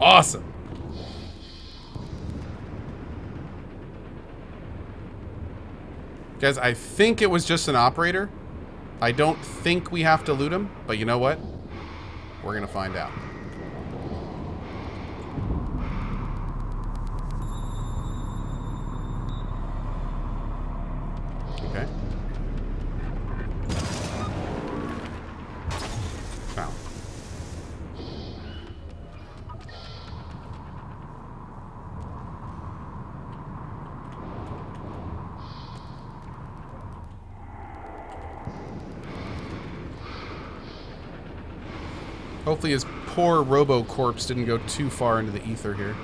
Awesome. Guys, I think it was just an operator. I don't think we have to loot him, but you know what? We're gonna find out. Okay. Wow. Hopefully his poor robo-corpse didn't go too far into the ether here.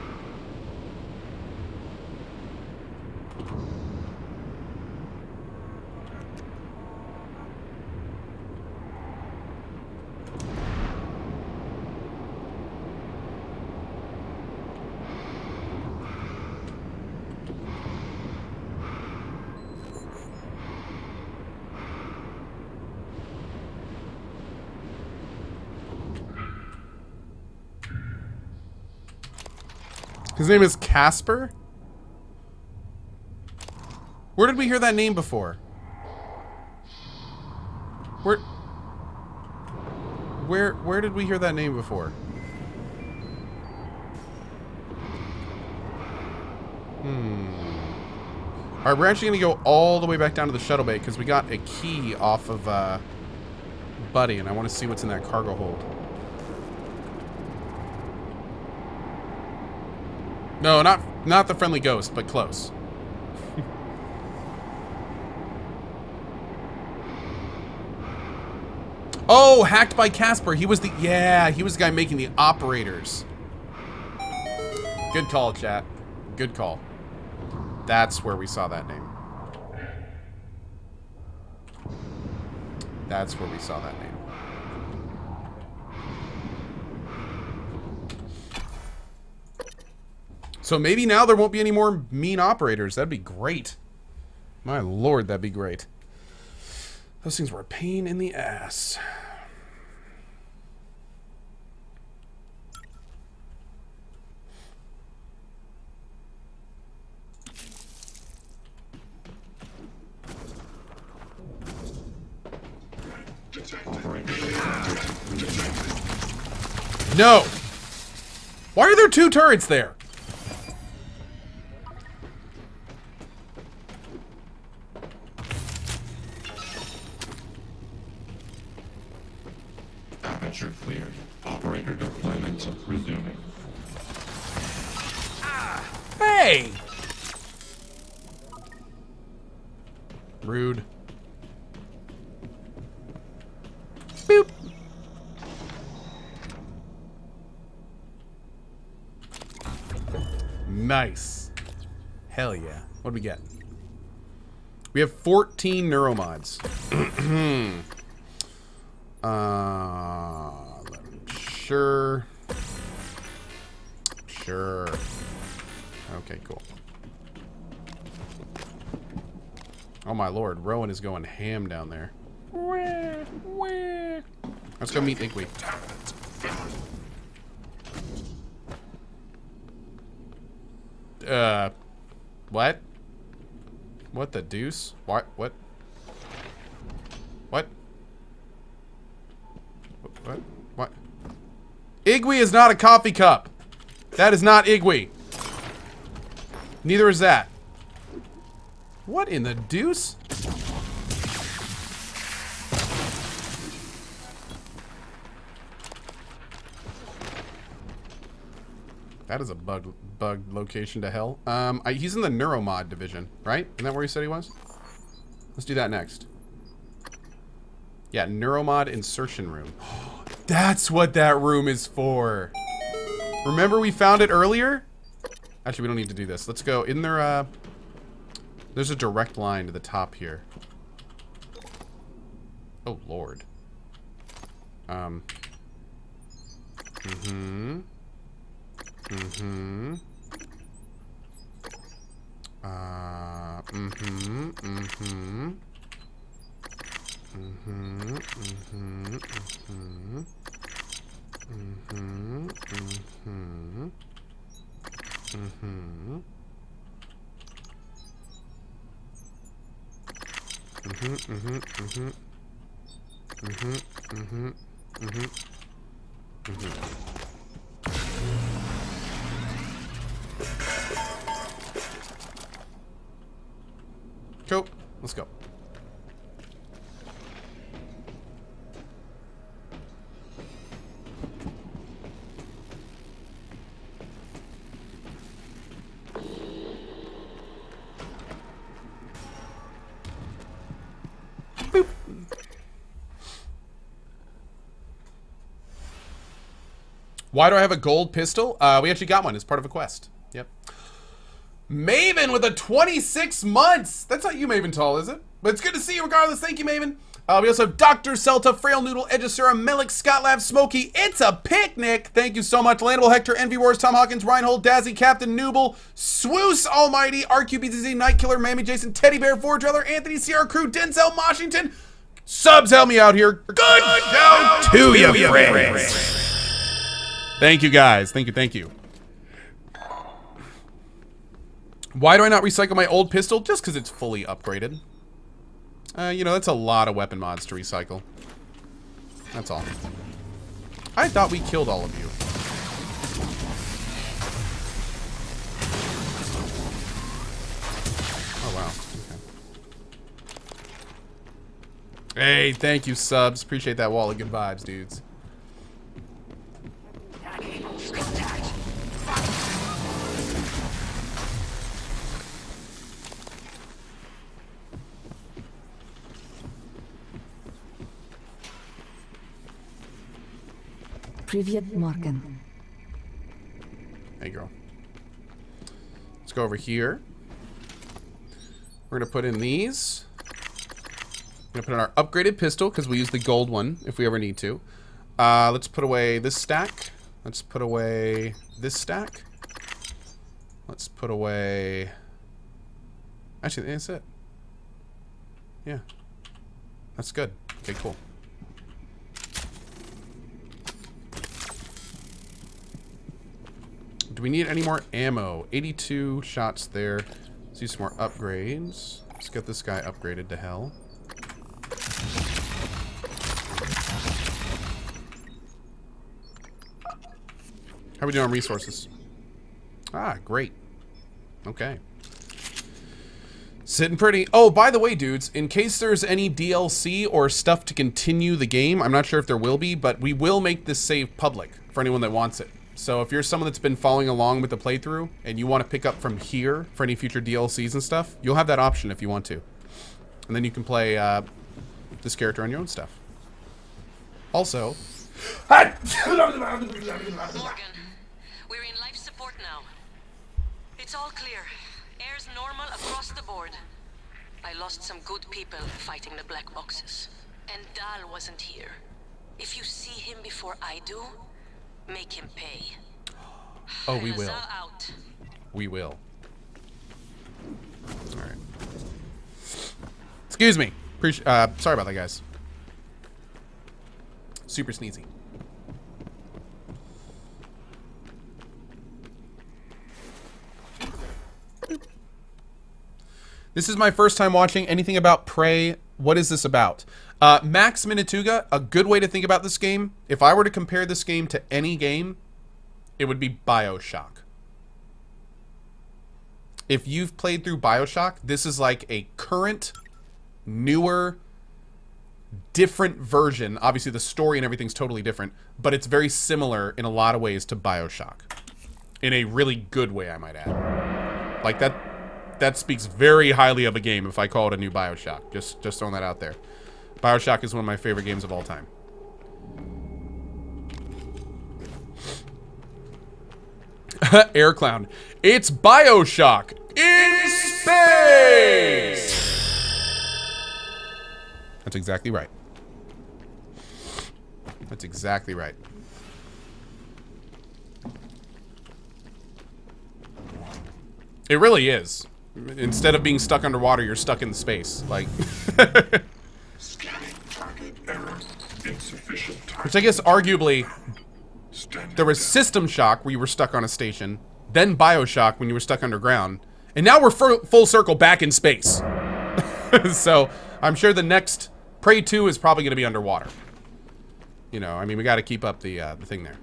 His name is Casper? Where did we hear that name before? Where did we hear that name before? Alright, we're actually gonna go all the way back down to the shuttle bay because we got a key off of Buddy, and I want to see what's in that cargo hold. No, not the friendly ghost, but close. Oh, hacked by Casper. He was the guy making the operators. Good call, chat. Good call. That's where we saw that name. That's where we saw that name. So maybe now there won't be any more mean operators. That'd be great. My lord, that'd be great. Those things were a pain in the ass. No! Why are there two turrets there? Aperture cleared. Operator deployment resuming. Hey! Rude. Boop. Nice. Hell yeah. What do we get? We have 14 neuromods. Sure. Sure. Okay, cool. Oh my lord, Rowan is going ham down there. Let's go meet Igwe. What? What the deuce? What? What? What? What? What? Igwe is not a coffee cup. That is not Igwe. Neither is that. What in the deuce? That is a bug location to hell. He's in the neuromod division, right? Isn't that where he said he was? Let's do that next. Yeah, neuromod insertion room. That's what that room is for. Remember we found it earlier? Actually, we don't need to do this. Let's go. Isn't there there's a direct line to the top here. Oh, Lord. Mm-hmm. Mm-hmm. Mm-hmm. Mm-hmm. Mm-hmm. Mm-hmm. Mm-hmm. Mm-hmm. Mm-hmm. Cool. Let's go. Boop. Why do I have a gold pistol? We actually got one as part of a quest. Yep. Maven with a 26 months. That's not you, Maven Tall, is it? But it's good to see you regardless. Thank you, Maven. We also have Dr. Celta, Frail Noodle, Edgesura, Melik, Scott Lab, Smokey. It's a picnic. Thank you so much. Landable, Hector, Envy Wars, Tom Hawkins, Reinhold, Dazzy, Captain Nooble, Swoos Almighty, RQBTZ, Night Killer, Mammy Jason, Teddy Bear, Vordreller, Anthony, Sierra Crew, Denzel, Washington. Subs, help me out here. Good show to you, friends. Thank you, guys. Thank you, thank you. Why do I not recycle my old pistol? Just because it's fully upgraded. You know, that's a lot of weapon mods to recycle. That's all. I thought we killed all of you. Oh, wow. Okay. Hey, thank you, subs. Appreciate that wall of good vibes, dudes. Привет, Morgan. Hey, girl. Let's go over here. We're going to put in these. We're going to put in our upgraded pistol because we use the gold one if we ever need to. Let's put away this stack. Let's put away this stack. Let's put away... Actually, that's it. Yeah. That's good. Okay, cool. Do we need any more ammo? 82 shots there. Let's do some more upgrades. Let's get this guy upgraded to hell. How are we doing on resources? Ah, great. Okay. Sitting pretty. Oh, by the way, dudes, in case there's any DLC or stuff to continue the game, I'm not sure if there will be, but we will make this save public for anyone that wants it. So if you're someone that's been following along with the playthrough and you want to pick up from here for any future DLCs and stuff, you'll have that option if you want to. And then you can play this character on your own stuff. Also... Morgan, we're in life support now. It's all clear. Air's normal across the board. I lost some good people fighting the black boxes. And Dal wasn't here. If you see him before I do, make him pay. Oh, we will. Out. We will. Alright. Excuse me. Sorry about that, guys. Super sneezy. This is my first time watching anything about Prey. What is this about? Max Minituga, a good way to think about this game, if I were to compare this game to any game, it would be BioShock. If you've played through BioShock, this is like a current, newer, different version. Obviously, the story and everything's totally different, but it's very similar in a lot of ways to BioShock. In a really good way, I might add. Like, that speaks very highly of a game if I call it a new BioShock. Just throwing that out there. BioShock is one of my favorite games of all time. Air Clown. It's BioShock in space! That's exactly right. That's exactly right. It really is. Instead of being stuck underwater, you're stuck in space. Like... Scanning target error. Insufficient target. Which I guess arguably there was System Shock where you were stuck on a station, then BioShock when you were stuck underground, and now we're full circle back in space. So I'm sure the next Prey 2 is probably going to be underwater. You know, I mean, we got to keep up the thing there.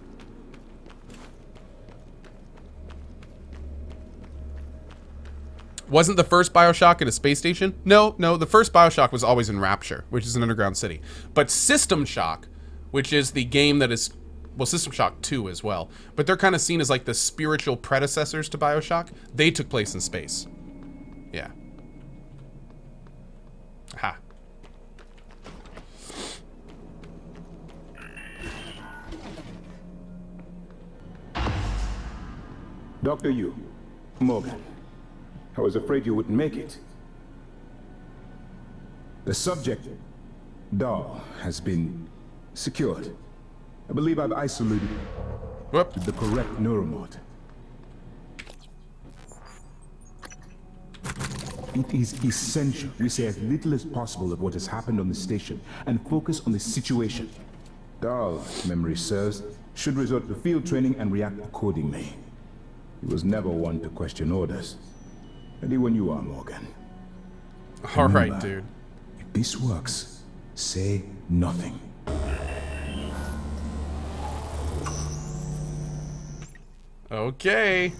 Wasn't the first BioShock in a space station? No, the first BioShock was always in Rapture, which is an underground city. But System Shock, which is the game that is, well, System Shock 2 as well, but they're kind of seen as like the spiritual predecessors to BioShock. They took place in space. Yeah. Ha. Dr. Yu, Morgan. I was afraid you wouldn't make it. The subject, Dahl, has been secured. I believe I've isolated Whoop. the correct neuromod. It is essential we say as little as possible of what has happened on the station and focus on the situation. Dahl, if memory serves, should resort to field training and react accordingly. He was never one to question orders. Ready when you are, Morgan. All right, Remember, dude. if this works, say nothing. Okay.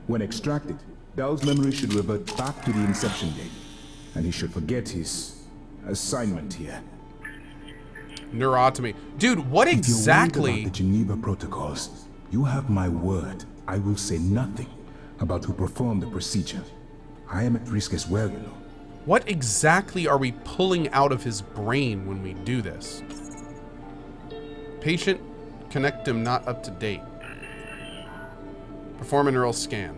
When extracted, Dahl's memory should revert back to the inception date, and he should forget his assignment here. Neurotomy. Dude, what If you're exactly... worried about the Geneva Protocols, you have my word. I will say nothing about who performed the procedure. I am at risk as well, you know. What exactly are we pulling out of his brain when we do this? Patient connectum not up to date. Perform a neural scan.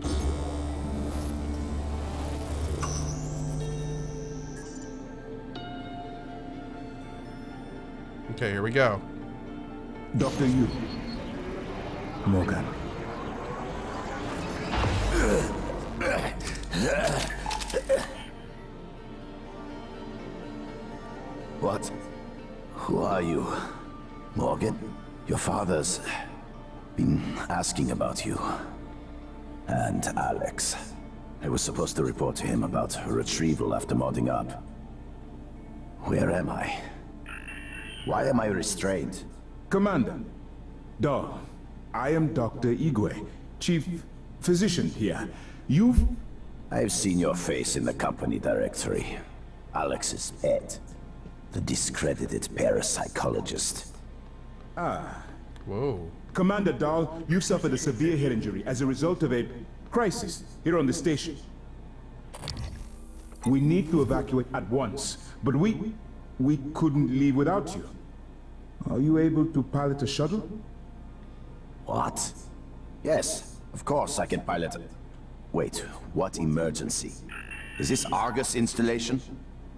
Okay, here we go. Dr. Yu. Morgan. What? Who are you? Morgan? Your father's been asking about you. And Alex. I was supposed to report to him about her retrieval after modding up. Where am I? Why am I restrained? Commander. Dahl. I am Dr. Igwe, Chief Physician here. You've... I've seen your face in the company directory. Alex's pet. The discredited parapsychologist. Whoa. Commander Dahl, you suffered a severe head injury as a result of a crisis here on the station. We need to evacuate at once, but we couldn't leave without you. Are you able to pilot a shuttle? What? Yes, of course I can pilot it. Wait, what emergency? Is this Argus installation?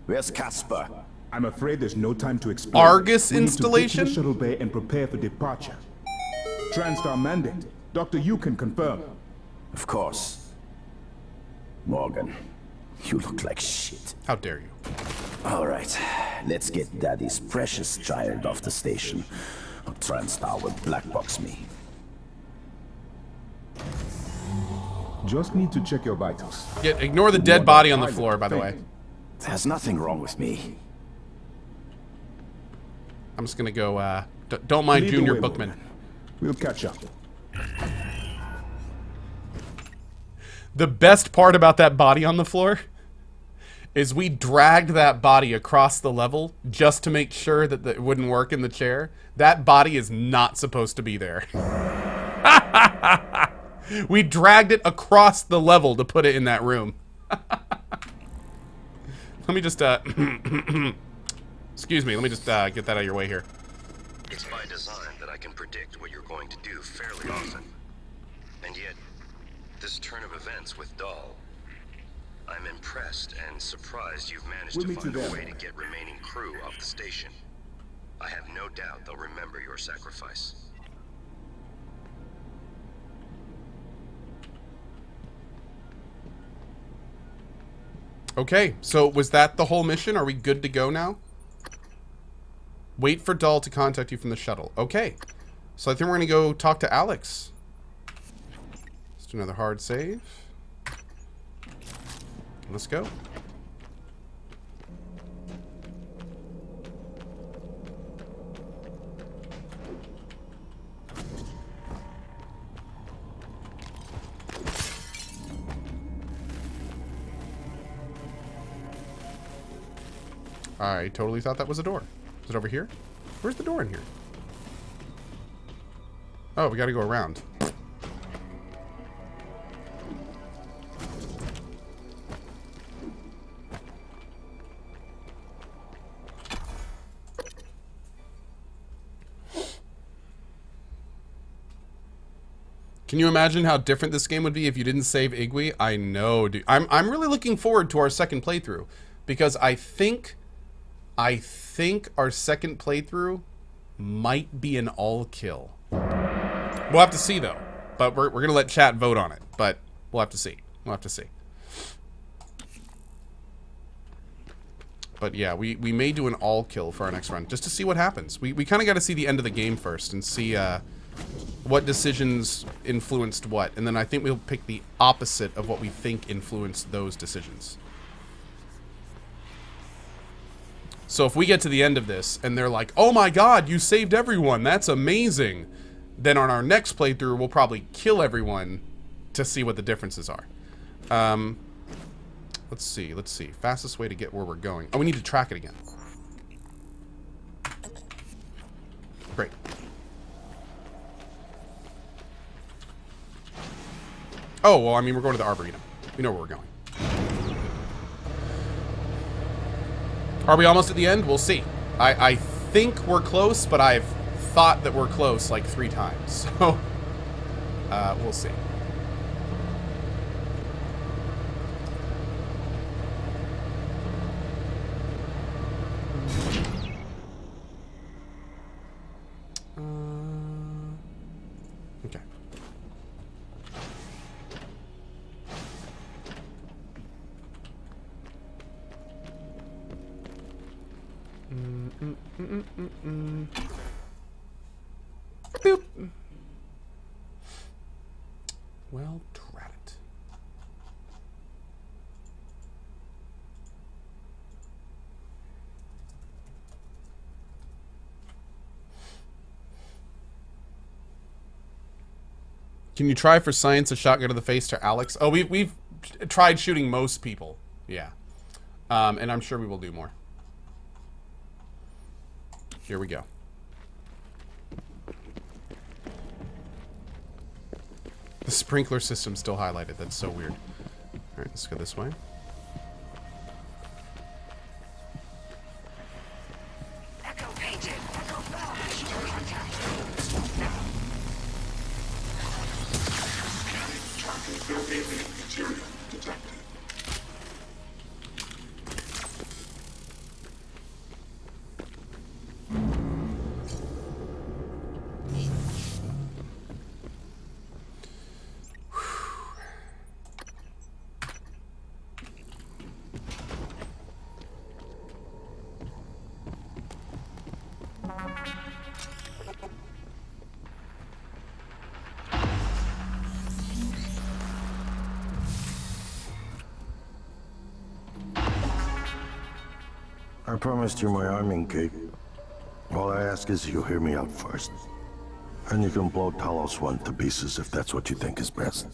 Where's Casper? I'm afraid there's no time to explain. Argus We need installation? to get to the shuttle bay and prepare for departure. Transtar mandate. Dr. Yu can confirm. Of course. Morgan, you look like shit. How dare you? All right, let's get Daddy's precious child off the station. Or Transtar will blackbox me. Just need to check your vitals. Yeah, ignore the dead body on the floor, by the way. There's nothing wrong with me. I'm just gonna go, don't mind Lead the Junior way, Bookman. Morgan. We'll catch up. The best part about that body on the floor is we dragged that body across the level just to make sure that it wouldn't work in the chair. That body is not supposed to be there. We dragged it across the level to put it in that room. Let me just, excuse me, let me just get that out of your way here. It's by design that I can predict what you're going to do fairly often. And yet, this turn of events with Dahl, I'm impressed and surprised you've managed We'll to meet find you a there. way to get remaining crew off the station. I have no doubt they'll remember your sacrifice. Okay, so was that the whole mission? Are we good to go now? Wait for Dahl to contact you from the shuttle. Okay. So I think we're going to go talk to Alex. Let's do another hard save. Let's go. I totally thought that was a door. Is it over here? Where's the door in here? Oh, we gotta go around. Can you imagine how different this game would be if you didn't save Igwe? I know, dude. I'm really looking forward to our second playthrough because I think our second playthrough might be an all kill. We'll have to see though. But we're gonna let chat vote on it. But we'll have to see. We'll have to see. But yeah, we may do an all kill for our next run just to see what happens. We kind of got to see the end of the game first and see what decisions influenced what, and then I think we'll pick the opposite of what we think influenced those decisions. So if we get to the end of this and they're like, oh my god, you saved everyone, that's amazing, then on our next playthrough we'll probably kill everyone to see what the differences are. Let's see, fastest way to get where we're going. Oh, we need to track it again. Great. Oh, well, I mean, we're going to the Arboretum. We know where we're going. Are we almost at the end? We'll see. I think we're close, but I've thought that we're close like 3 times. So, we'll see. Okay. Boop. Well, drat it. Can you try for science a shotgun to the face to Alex? Oh, we've tried shooting most people. Yeah. And I'm sure we will do more. Here we go. The sprinkler system's still highlighted. That's so weird. Alright, let's go this way. Echo painted. Echo flash. Target no alien material detected. I promised you my arming cape. All I ask is you hear me out first. And you can blow Talos 1 to pieces if that's what you think is best.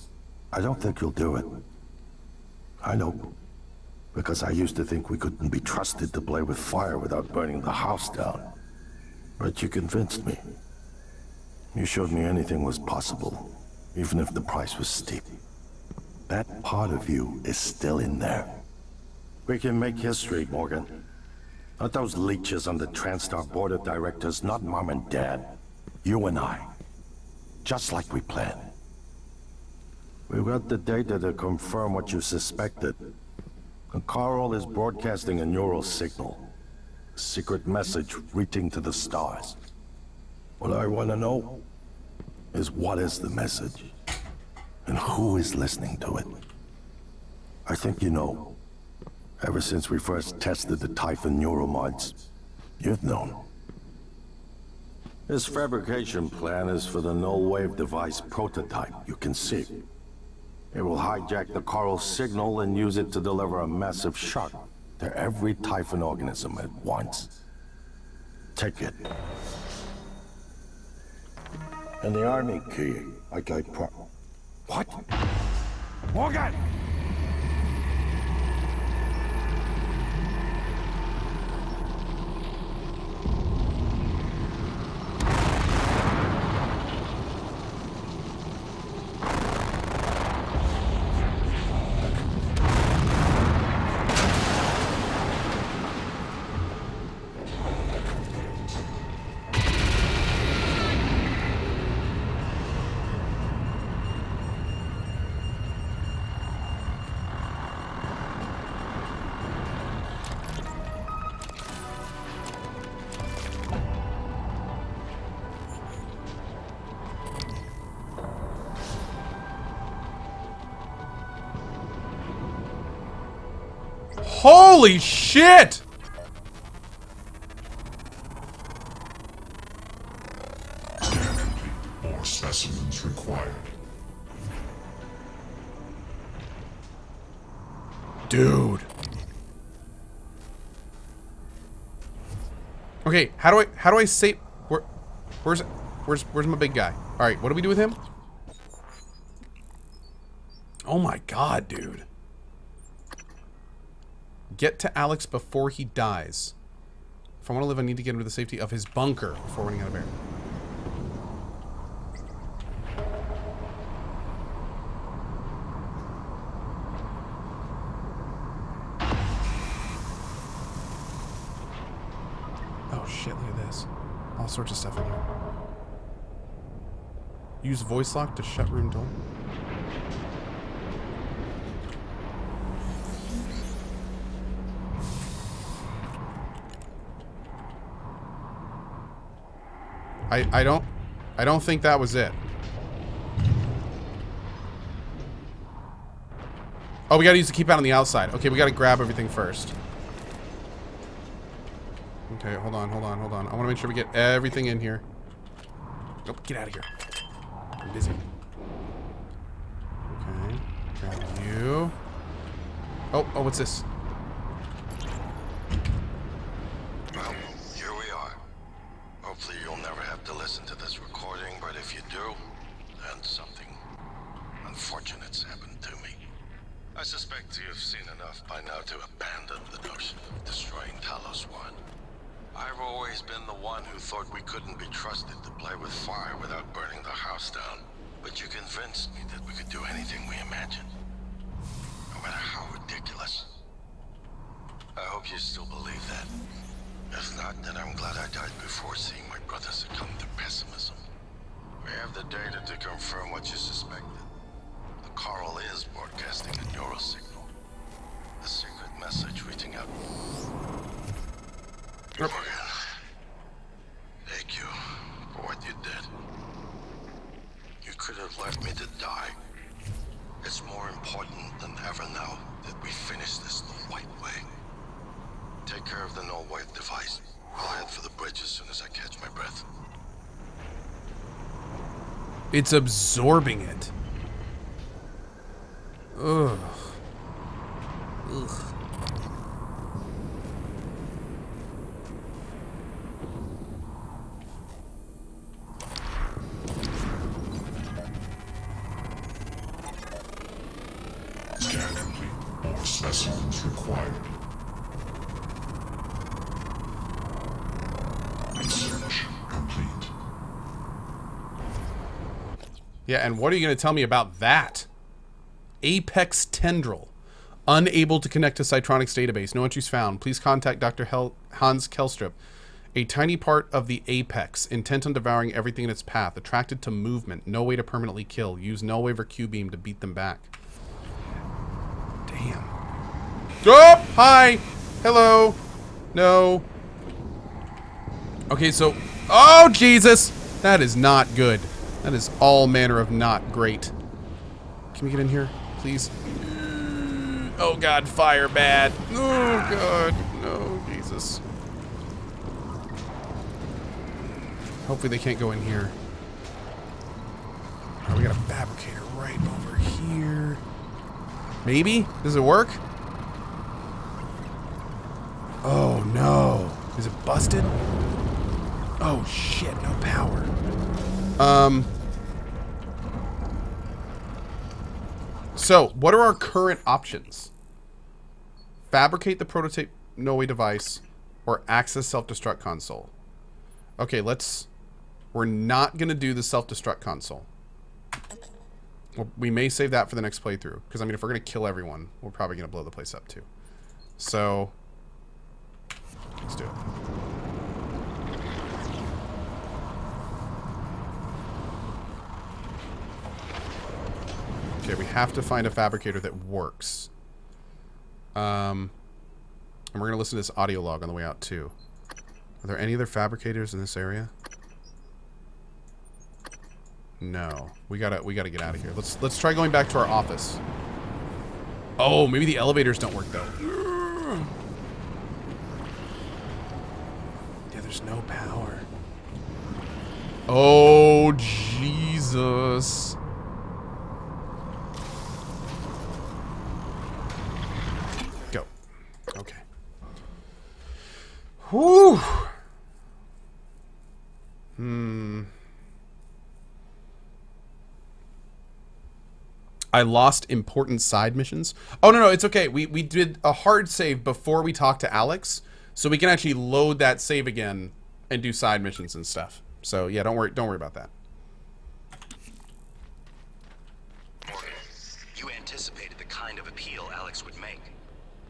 I don't think you'll do it. I know. Because I used to think we couldn't be trusted to play with fire without burning the house down. But you convinced me. You showed me anything was possible, even if the price was steep. That part of you is still in there. We can make history, Morgan. Not those leeches on the TranStar board of directors, not Mom and Dad. You and I. Just like we planned. We've got the data to confirm what you suspected. And Carl is broadcasting a neural signal. A secret message reaching to the stars. What I want to know is what is the message? And who is listening to it? I think you know. Ever since we first tested the Typhon neuromods, you've known. This fabrication plan is for the null-wave device prototype you can see. It will hijack the coral signal and use it to deliver a massive shock to every Typhon organism at once. Take it. And the army key, What? Morgan! Holy shit! Scan complete. More specimens required. Dude. Okay, how do I save where's my big guy? Alright, what do we do with him? Oh my god, dude. Get to Alex before he dies. If I want to live, I need to get him to the safety of his bunker before running out of air. Oh shit, look at this. All sorts of stuff in here. Use voice lock to shut room door. I don't think that was it. Oh, we gotta use the keypad on the outside. Okay, we gotta grab everything first. Okay, hold on. I wanna make sure we get everything in here. Nope, get out of here. I'm busy. Okay, grab you. Oh, what's this? Well, here we are. Hopefully you'll never have to listen to this recording, but if you do, then something unfortunate's happened to me. I suspect you've seen enough by now to abandon the notion of destroying Talos 1. I've always been the one who thought we couldn't be trusted to play with fire without burning the house down. But you convinced me that we could do anything we imagined. No matter how ridiculous. I hope you still believe that. If not, then I'm glad I died before seeing my brother succumb to pessimism. We have the data to confirm what you suspected. The coral is broadcasting a neural signal. A secret message reaching out. Morgan, thank you for what you did. You could have left me to die. It's more important than ever now that we finish this the right way. Take care of the null-wave device. I'll head for the bridge as soon as I catch my breath. It's absorbing it. Ugh. Ugh. Scan complete. More specimens required. Research complete. Yeah, and what are you going to tell me about that? Apex Tendril. Unable to connect to Cytronics database. No entries found. Please contact Dr. Hans Kelstrup. A tiny part of the Apex, intent on devouring everything in its path, attracted to movement, no way to permanently kill. Use null-wave or Q-beam to beat them back. Damn. Oh! Hi! Hello! No. Okay, so... Oh, Jesus! That is not good. That is all manner of not great. Can we get in here, please? Oh, God, fire bad. Oh, God. No, Jesus. Hopefully they can't go in here. Oh, we got a fabricator right over here. Maybe? Does it work? Oh no. Is it busted? Oh shit, no power. So, what are our current options? Fabricate the prototype Noe device or access self-destruct console. Okay, we're not going to do the self-destruct console. Well, we may save that for the next playthrough. Because, I mean, if we're going to kill everyone, we're probably going to blow the place up, too. So, let's do it. Okay, we have to find a fabricator that works. And we're going to listen to this audio log on the way out, too. Are there any other fabricators in this area? No. We gotta get out of here. Let's try going back to our office. Oh, maybe the elevators don't work, though. Yeah, there's no power. Oh, Jesus. Go. Okay. Whew. I lost important side missions. Oh, no, it's okay. We did a hard save before we talked to Alex, so we can actually load that save again and do side missions and stuff. So, yeah, don't worry about that. Morgan, you anticipated the kind of appeal Alex would make.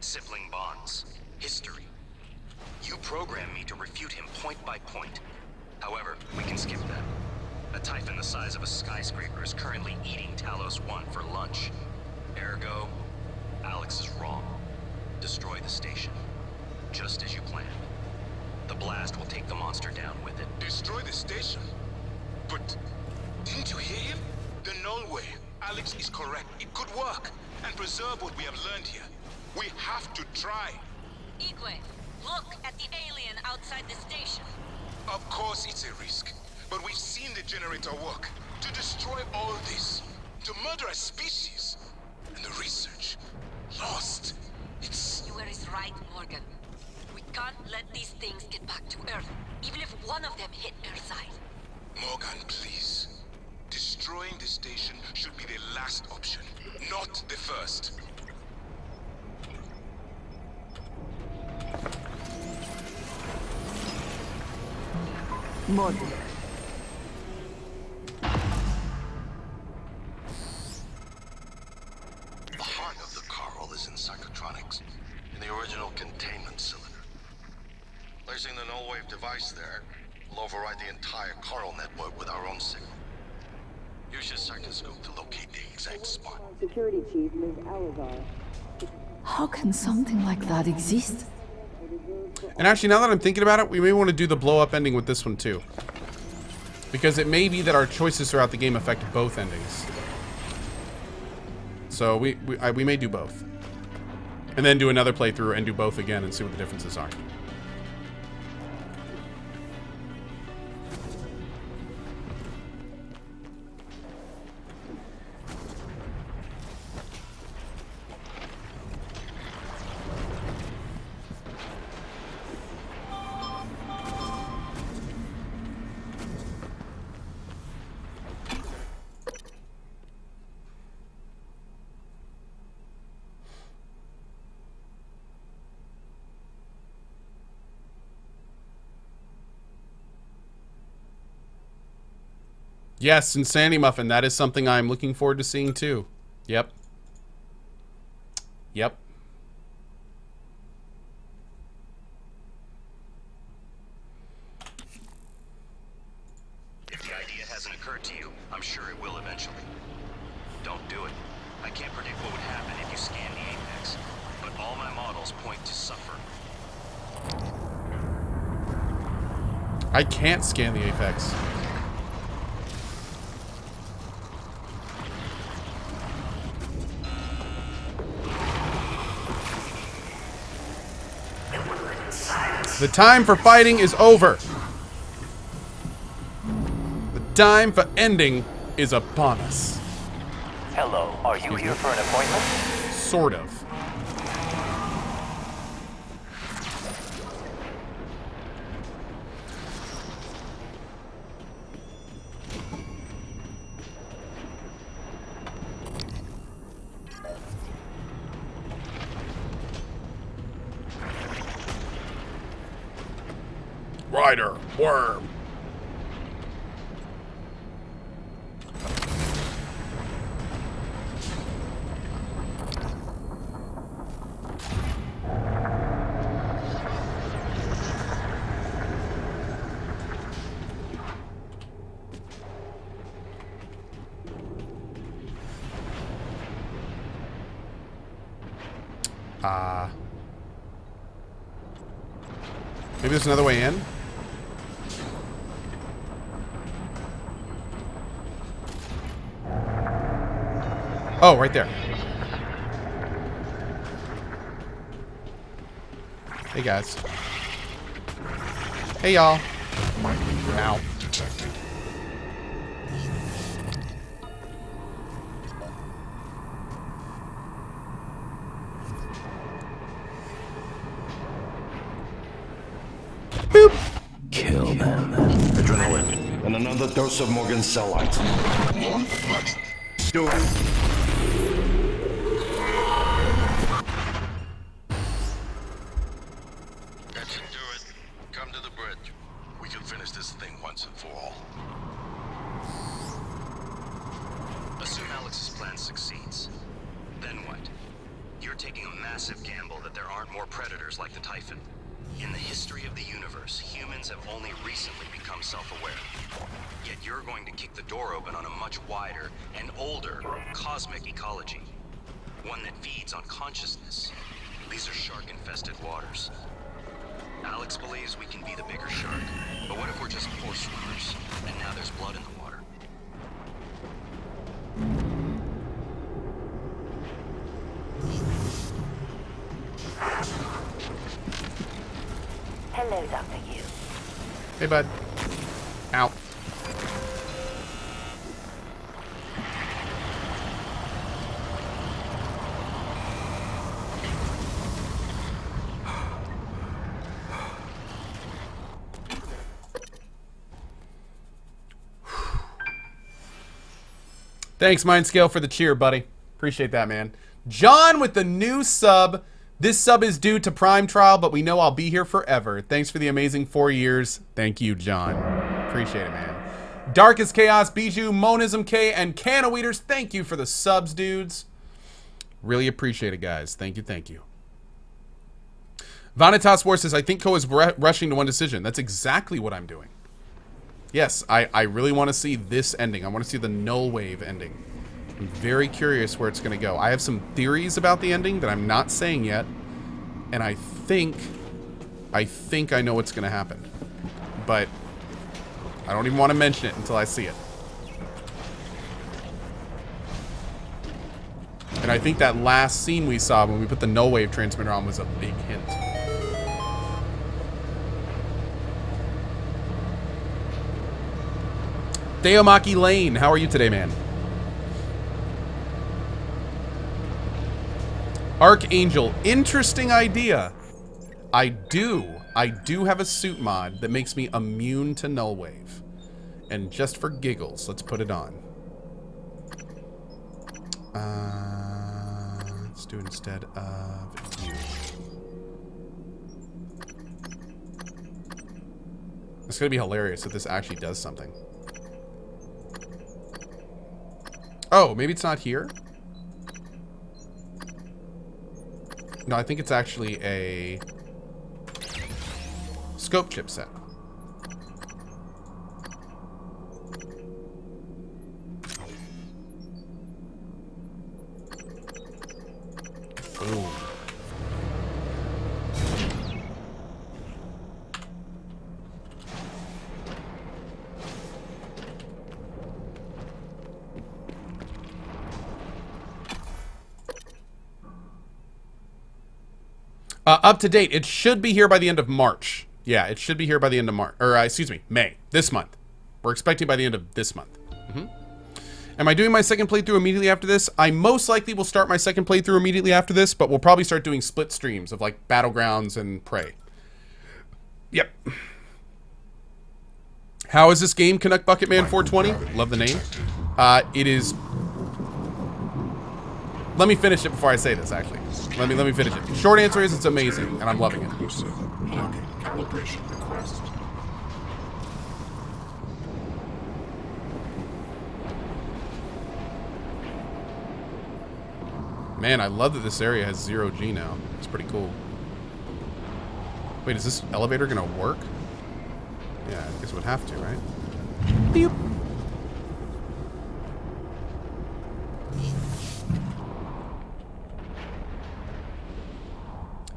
Sibling bonds, history. You programmed me to refute him point by point. However, we can skip that. A Typhon the size of a skyscraper is currently eating Talos 1 for lunch. Ergo, Alex is wrong. Destroy the station. Just as you planned. The blast will take the monster down with it. Destroy the station? But didn't you hear him? The null way. Alex is correct. It could work and preserve what we have learned here. We have to try. Igwe, look at the alien outside the station. Of course it's a risk, but we've seen the generator work. To destroy all this, to murder a species, and the research lost. You is right, Morgan. We can't let these things get back to Earth, even if one of them hit Earthside. Morgan, please. Destroying the station should be the last option, not the first. Morgan. The heart of the coral is in psychotronics, in the original containment cylinder. Placing the null wave device there will override the entire coral network with our own signal. Use your sectoscope to locate the exact spot. Security Chief, Ms. Alazar. How can something like that exist? And actually, now that I'm thinking about it, we may want to do the blow-up ending with this one, too. Because it may be that our choices throughout the game affect both endings. So we may do both. And then do another playthrough and do both again and see what the differences are. Yes, Insanity Muffin. That is something I'm looking forward to seeing too. Yep. Yep. If the idea hasn't occurred to you, I'm sure it will eventually. Don't do it. I can't predict what would happen if you scan the Apex, but all my models point to suffer. I can't scan the Apex. The time for fighting is over. time for ending is upon us. Hello, are you here for an appointment? Sort of. Rider, worm. Maybe there's another way in? Oh, right there. Hey, guys. Hey, y'all. Ow. Detected. Boop. Kill them. Adrenaline. And another dose of Morgan's cell lights. Do it. That should do it. Come to the bridge. We can finish this thing once and for all. Assume Alex's plan succeeds. Then what? You're taking a massive gamble that there aren't more predators like the Typhon. In the history of the universe, humans have only recently become self-aware. Yet you're going to kick the door open on a much wider and older cosmic ecology. One that feeds on consciousness. These are shark-infested waters. Alex believes we can be the bigger shark. But what if we're just poor swimmers, and now there's blood in the water? Hello, Dr. Yu. Hey, bud. Ow. Thanks, Mindscale, for the cheer, buddy. Appreciate that, man. John with the new sub. This sub is due to Prime Trial, but we know I'll be here forever. Thanks for the amazing 4 years. Thank you, John. Appreciate it, man. Darkest Chaos, Bijou, Monism K, and Cano Eaters. Thank you for the subs, dudes. Really appreciate it, guys. Thank you, thank you. Vanitas War says, I think Ko is rushing to one decision. That's exactly what I'm doing. Yes, I really want to see this ending. I want to see the null wave ending. I'm very curious where it's going to go. I have some theories about the ending that I'm not saying yet. And I think I know what's going to happen. But I don't even want to mention it until I see it. And I think that last scene we saw when we put the null wave transmitter on was a big hint. Deomaki Lane, how are you today, man? Archangel, interesting idea. I do have a suit mod that makes me immune to null wave. And just for giggles, let's put it on. Let's do it instead of you. It's gonna be hilarious if this actually does something. Oh, maybe it's not here? No, I think it's actually a scope chipset. Boom. Up to date. It should be here by the end of March. Yeah, it should be here by the end of March. Or, excuse me, May. This month. We're expecting by the end of this month. Am I doing my second playthrough immediately after this? I most likely will start my second playthrough immediately after this, but we'll probably start doing split streams of like Battlegrounds and Prey. Yep. How is this game, Canuck Bucket Man 420? Love the name. It is... Let me finish it before I say this, actually. Let me finish it. Short answer is it's amazing, and I'm loving it. Calibration request. Man, I love that this area has 0G now. It's pretty cool. Wait, is this elevator gonna work? Yeah, I guess it would have to, right? Beep.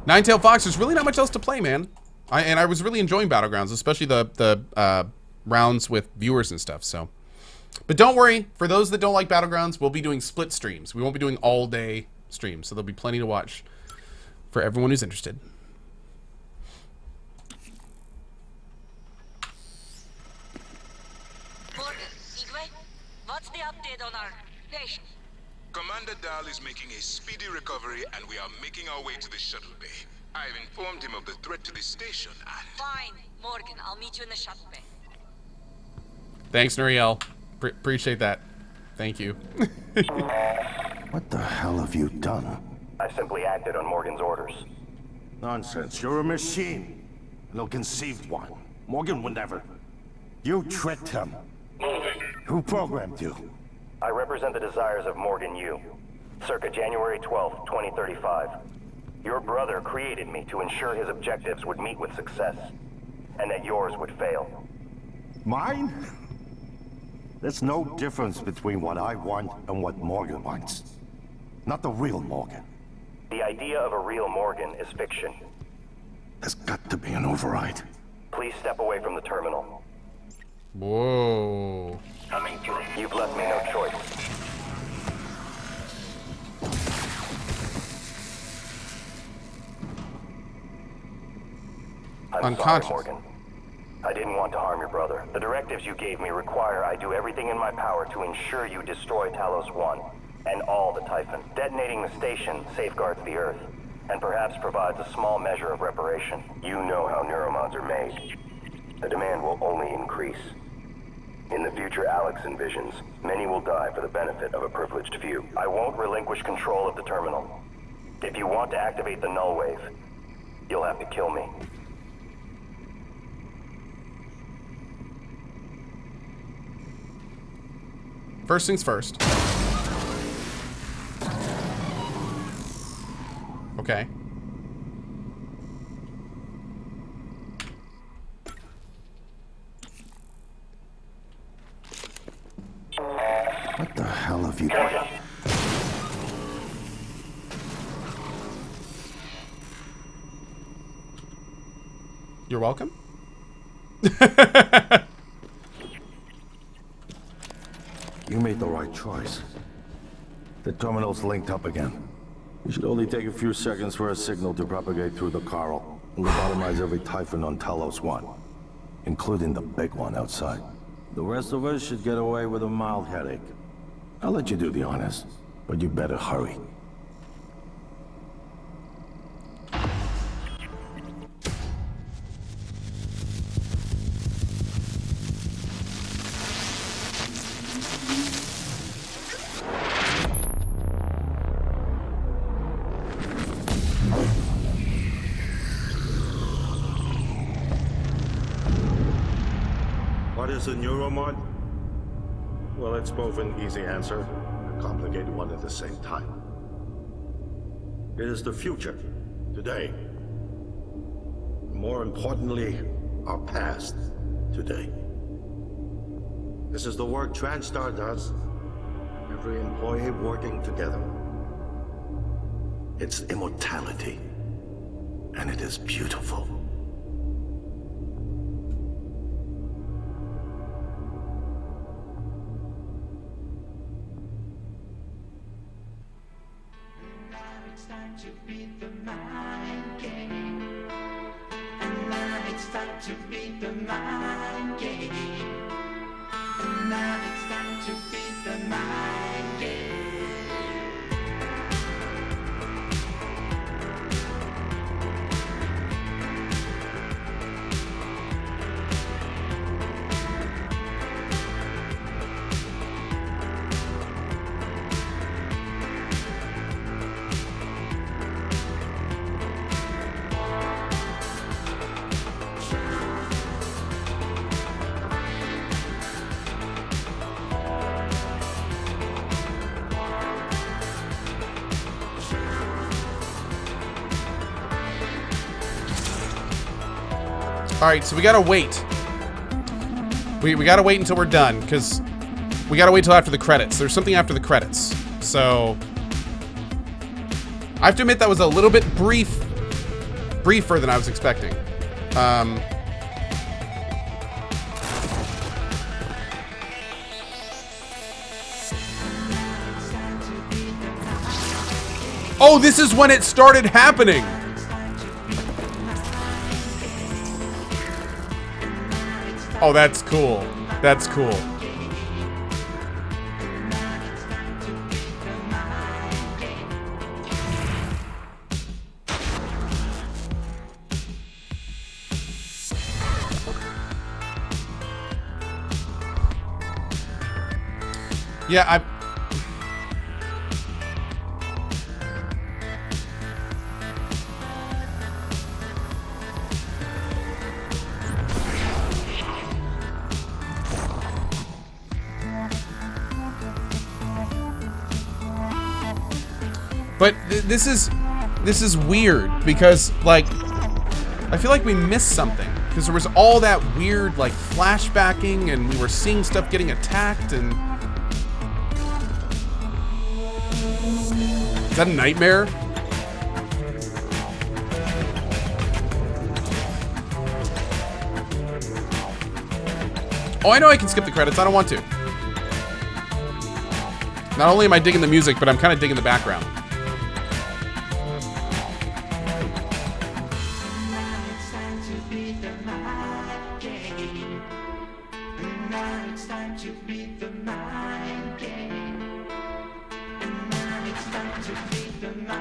Nine-Tailed Fox, there's really not much else to play, man. I was really enjoying Battlegrounds, especially the rounds with viewers and stuff, so. But don't worry, for those that don't like Battlegrounds, we'll be doing split streams. We won't be doing all-day streams, so there'll be plenty to watch for everyone who's interested. Morgan, Igwe, what's the update on our patient? Commander Dahl is making a speedy recovery, and we are making our way to the shuttle bay. I've informed him of the threat to the station, and... Fine, Morgan, I'll meet you in the shuttle bay. Thanks, Nuriel. Appreciate that. Thank you. What the hell have you done? I simply acted on Morgan's orders. Nonsense. You're a machine. An ill-conceived one. Morgan would never. You tricked him. Who programmed you? I represent the desires of Morgan Yu. Circa January 12th, 2035. Your brother created me to ensure his objectives would meet with success, and that yours would fail. Mine? There's no difference between what I want and what Morgan wants. Not the real Morgan. The idea of a real Morgan is fiction. There's got to be an override. Please step away from the terminal. Whoa. Coming through. You've left me no choice. I'm Unconscious. sorry, Morgan. I didn't want to harm your brother. The directives you gave me require I do everything in my power to ensure you destroy Talos 1 and all the Typhon. Detonating the station safeguards the Earth, and perhaps provides a small measure of reparation. You know how neuromods are made. The demand will only increase. In the future Alex envisions, many will die for the benefit of a privileged few. I won't relinquish control of the terminal. If you want to activate the null wave, you'll have to kill me. First things first. Okay. What the hell have you done? You're welcome. You made the right choice. The terminal's linked up again. It should only take a few seconds for a signal to propagate through the coral and lobotomize every Typhon on Talos 1, including the big one outside. The rest of us should get away with a mild headache. I'll let you do the honors, but you better hurry. What is a neuromod? Well, it's both an easy answer and a complicated one at the same time. It is the future, today. More importantly, our past, today. This is the work TranStar does. Every employee working together. It's immortality, and it is beautiful. It's time to beat the mind game. And now it's time to beat the mind game. Now it's time to beat the mind game. Alright, so we gotta wait. We gotta wait until we're done, because we gotta wait till after the credits. There's something after the credits. So I have to admit that was a little bit briefer than I was expecting. Oh, this is when it started happening. Oh, that's cool. That's cool. Yeah, but this is weird because, like, I feel like we missed something because there was all that weird, like, flashbacking and we were seeing stuff getting attacked and... Is that a nightmare? Oh, I know I can skip the credits. I don't want to. Not only am I digging the music, but I'm kind of digging the background.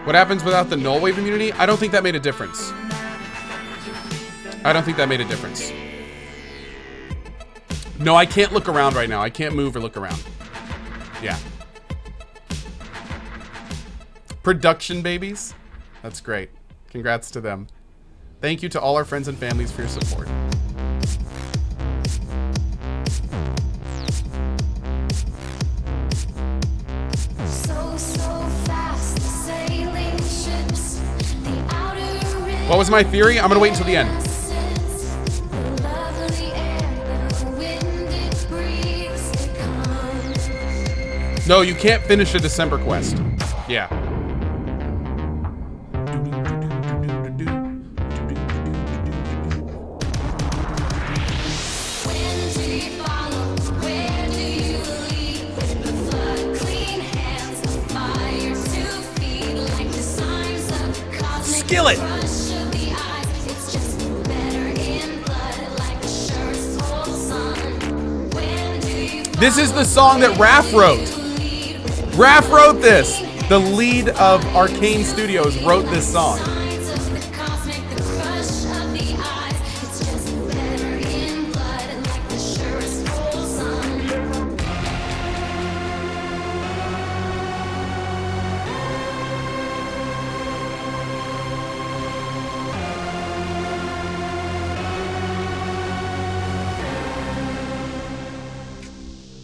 What happens without the null wave immunity? I don't think that made a difference. I don't think that made a difference. No, I can't look around right now. I can't move or look around. Yeah. Production babies? That's great. Congrats to them. Thank you to all our friends and families for your support. What was my theory? I'm gonna wait until the end. No, you can't finish a December quest. Yeah. Skillet! This is the song that Raph wrote. Raph wrote this. The lead of Arcane Studios wrote this song.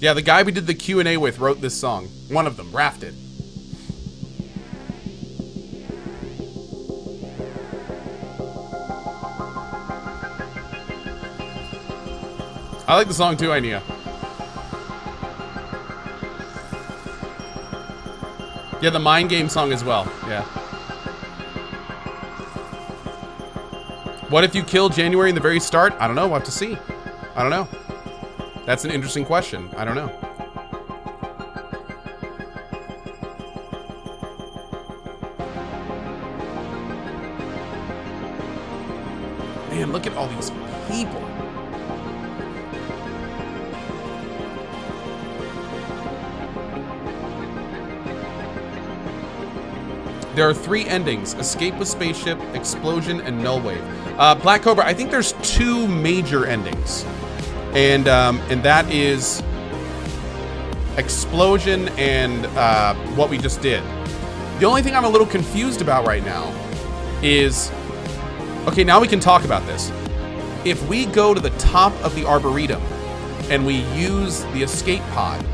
Yeah, the guy we did the Q&A with wrote this song. One of them, Raph did. I like the song too, Ainea. Yeah, the Mind Game song as well, yeah. What if you kill January in the very start? I don't know, we'll have to see. I don't know. That's an interesting question. I don't know. Man, look at all these people. There are 3 endings: escape with spaceship, explosion, and null wave. Black Cobra, I think there's 2 major endings. And that is explosion and what we just did. The only thing I'm a little confused about right now is, okay, now we can talk about this. If we go to the top of the Arboretum and we use the escape pod,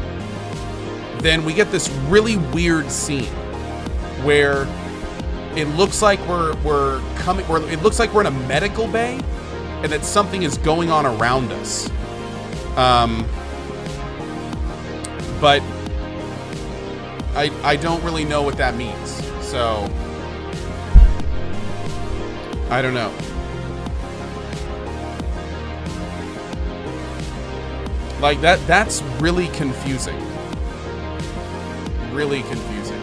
then we get this really weird scene where it looks like we're coming, it looks like we're in a medical bay and that something is going on around us. But I don't really know what that means. So I don't know. Like that's really confusing. Really confusing.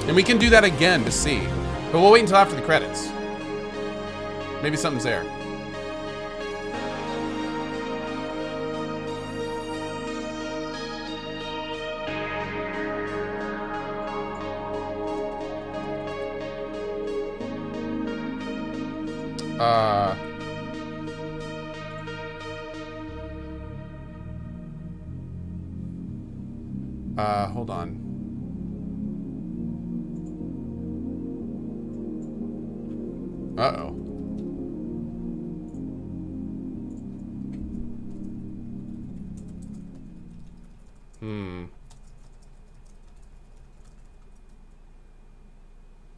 And we can do that again to see. But we'll wait until after the credits. Maybe something's there. Hold on. Uh-oh.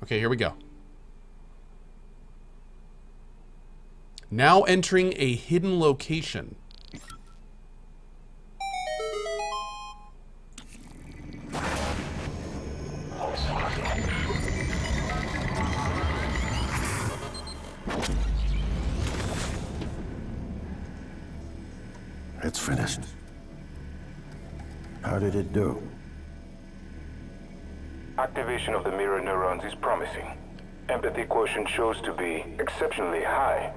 Okay, here we go. Now entering a hidden location. It's finished. How did it do? Activation of the mirror neurons is promising. Empathy quotient shows to be exceptionally high.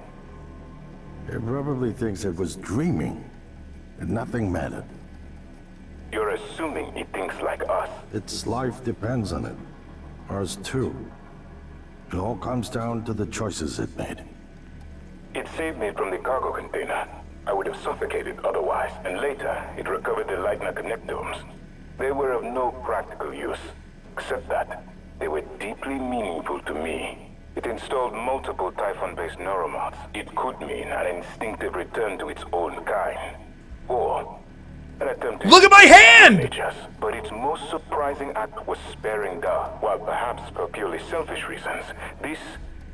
It probably thinks it was dreaming, and nothing mattered. You're assuming it thinks like us. Its life depends on it. Ours too. It all comes down to the choices it made. It saved me from the cargo container. I would have suffocated otherwise, and later it recovered the Lightner connectomes. They were of no practical use, except that they were deeply meaningful to me. It installed multiple Typhon-based neuromods. It could mean an instinctive return to its own kind, or an attempt to... Look at my hand! But its most surprising act was sparing Da. While perhaps for purely selfish reasons, this,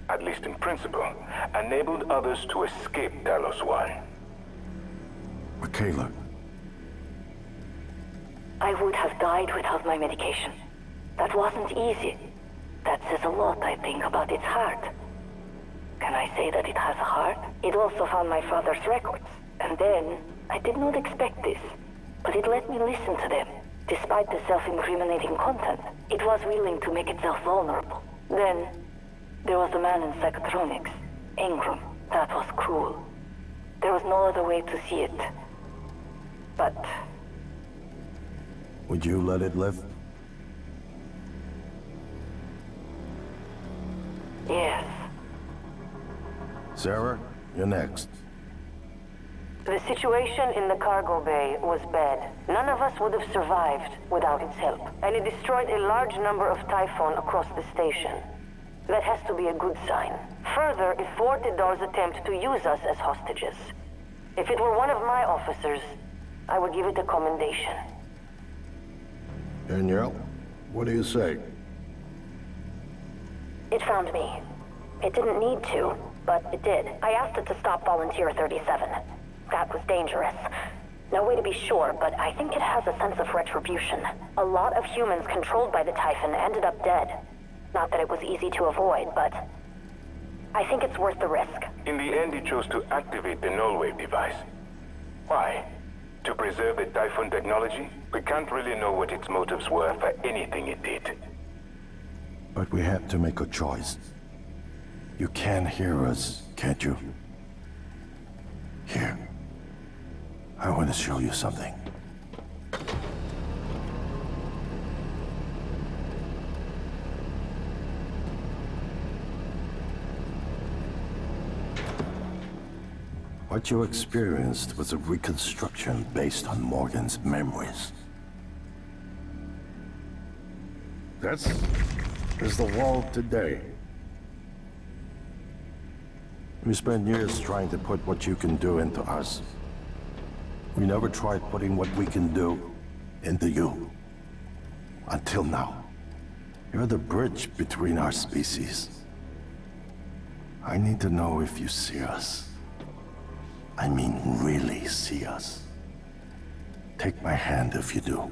at least in principle, enabled others to escape Talos 1. Michaela. I would have died without my medication. That wasn't easy. That says a lot, I think, about its heart. Can I say that it has a heart? It also found my father's records. And then, I did not expect this, but it let me listen to them. Despite the self-incriminating content, it was willing to make itself vulnerable. Then, there was the man in psychotronics, Ingram. That was cruel. There was no other way to see it. But... Would you let it live? Yes. Sarah, you're next. The situation in the cargo bay was bad. None of us would have survived without its help. And it destroyed a large number of Typhon across the station. That has to be a good sign. Further, it thwarted Dar's attempt to use us as hostages. If it were one of my officers, I would give it a commendation. Danielle, what do you say? It found me. It didn't need to, but it did. I asked it to stop Volunteer 37. That was dangerous. No way to be sure, but I think it has a sense of retribution. A lot of humans controlled by the Typhon ended up dead. Not that it was easy to avoid, but I think it's worth the risk. In the end, it chose to activate the nullwave device. Why? To preserve the Typhon technology? We can't really know what its motives were for anything it did. But we had to make a choice. You can hear us, can't you? Here. I want to show you something. What you experienced was a reconstruction based on Morgan's memories. This is the world today. We spent years trying to put what you can do into us. We never tried putting what we can do into you. Until now. You're the bridge between our species. I need to know if you see us. I mean, really see us. Take my hand if you do.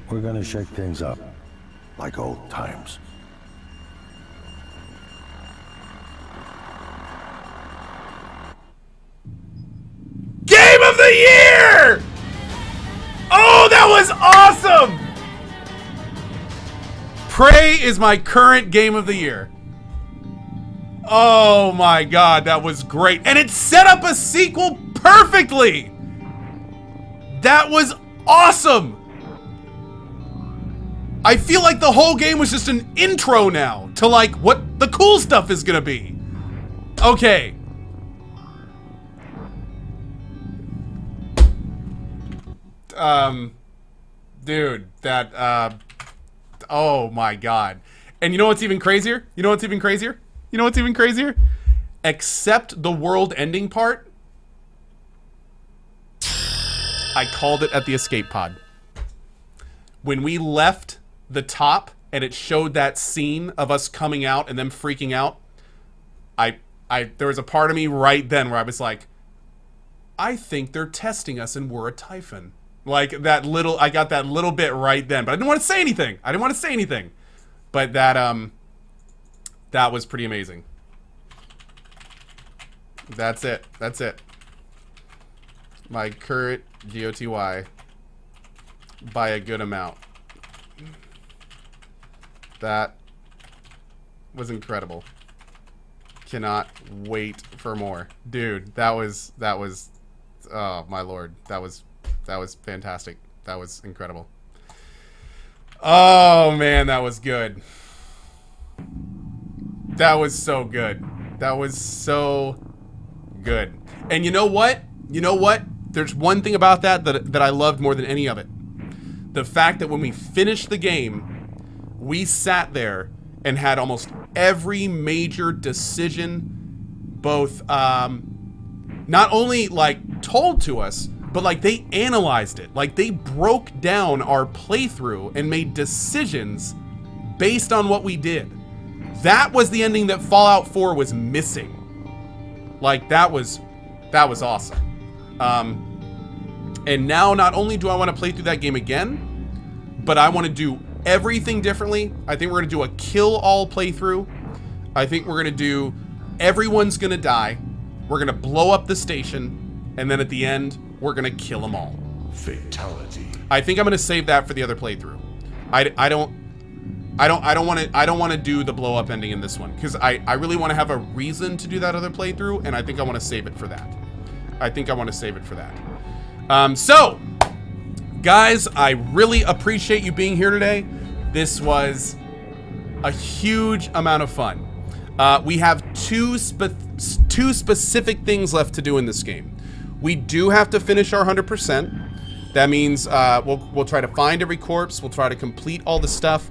We're gonna shake things up, like old times. Game of the year! Oh, that was awesome! Prey is my current game of the year. Oh my god, that was great. And it set up a sequel perfectly! That was awesome! I feel like the whole game was just an intro now to like what the cool stuff is gonna be. Okay. Dude, that, oh my god. And you know what's even crazier? You know what's even crazier? You know what's even crazier? Except the world ending part, I called it at the escape pod. When we left the top and it showed that scene of us coming out and them freaking out, there was a part of me right then where I was like, I think they're testing us and we're a Typhon. Like that little, I got that little bit right then, but I didn't want to say anything. I didn't want to say anything. But that was pretty amazing. That's it. That's it. My current GOTY by a good amount. That was incredible. Cannot wait for more. Dude, that was, oh my lord. That was fantastic. That was incredible. Oh man, that was good. That was so good. That was so good. And you know what? You know what? There's one thing about that I loved more than any of it. The fact that when we finished the game, we sat there and had almost every major decision, both not only like told to us, but like they analyzed it. Like they broke down our playthrough and made decisions based on what we did. That was the ending that Fallout 4 was missing. Like that was awesome. And now not only do I want to play through that game again, but I want to do everything differently. I think we're going to do a kill all playthrough. I think we're going to do everyone's going to die. We're going to blow up the station. And then at the end, we're going to kill them all. Fatality. I think I'm going to save that for the other playthrough. I don't want to do the blow up ending in this one because I really want to have a reason to do that other playthrough, and I think I want to save it for that. I think I want to save it for that. So, guys, I really appreciate you being here today. This was a huge amount of fun. We have two specific things left to do in this game. We do have to finish our 100%. That means we'll try to find every corpse. We'll try to complete all the stuff.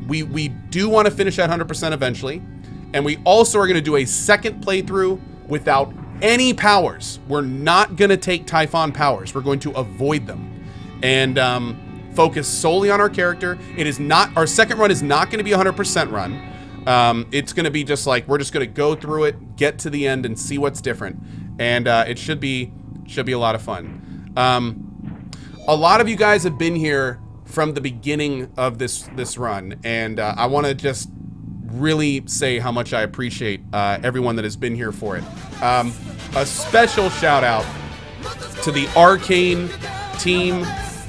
We do want to finish at 100% eventually. And we also are going to do a second playthrough without any powers. We're not going to take Typhon powers. We're going to avoid them and focus solely on our character. It is not, our second run is not going to be a 100% run. It's going to be just like, we're just going to go through it, get to the end and see what's different. And it should be a lot of fun. A lot of you guys have been here from the beginning of this run, and I want to just really say how much I appreciate everyone that has been here for it. A special shout out to the Arcane team.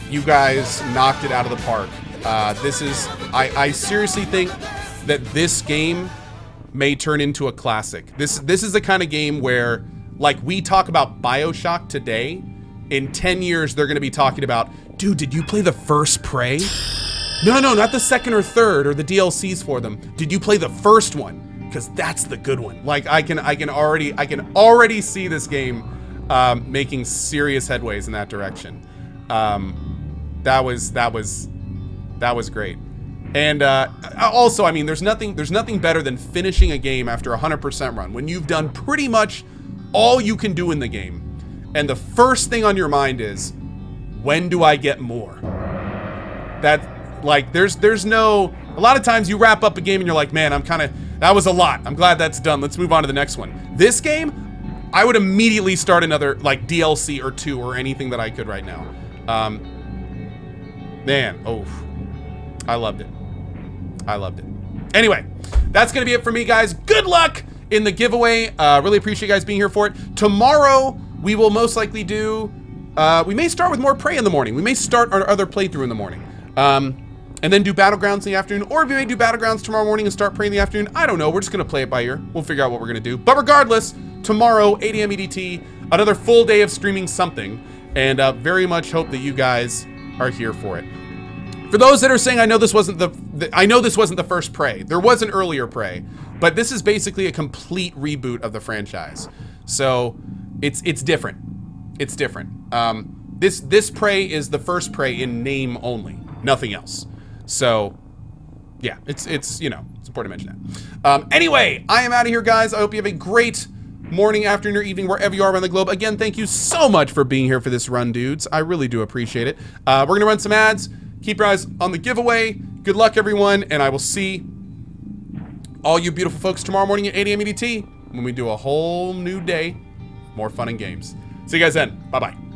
You guys knocked it out of the park. This is, I seriously think that this game may turn into a classic. This is the kind of game where, like, we talk about BioShock today, in 10 years they're going to be talking about, dude, did you play the first Prey? No, not the second or third or the DLCs for them. Did you play the first one? Because that's the good one. Like, I can already see this game making serious headways in that direction. That was great. And also, I mean, there's nothing better than finishing a game after a 100% run when you've done pretty much all you can do in the game, and the first thing on your mind is, when do I get more? That, like, there's no, a lot of times you wrap up a game and you're like, man, that was a lot. I'm glad that's done. Let's move on to the next one. This game, I would immediately start another, like, DLC or 2 or anything that I could right now. Man, oh, I loved it. I loved it. Anyway, that's going to be it for me, guys. Good luck in the giveaway. Really appreciate you guys being here for it. Tomorrow, we will most likely do, we may start with more Prey in the morning. We may start our other playthrough in the morning. And then do Battlegrounds in the afternoon. Or we may do Battlegrounds tomorrow morning and start Prey in the afternoon. I don't know. We're just going to play it by ear. We'll figure out what we're going to do. But regardless, tomorrow, 8 a.m. EDT, another full day of streaming something. And very much hope that you guys are here for it. For those that are saying, I know this wasn't the first Prey. There was an earlier Prey, but this is basically a complete reboot of the franchise. So it's different. It's different. This Prey is the first Prey in name only, nothing else. So yeah, it's you know, it's important to mention that. Anyway, I am out of here, guys. I hope you have a great morning, afternoon, or evening, wherever you are around the globe. Again, thank you so much for being here for this run, dudes. I really do appreciate it. We're gonna run some ads. Keep your eyes on the giveaway. Good luck, everyone, and I will see all you beautiful folks tomorrow morning at 8 a.m. EDT when we do a whole new day, more fun and games. See you guys then. Bye-bye.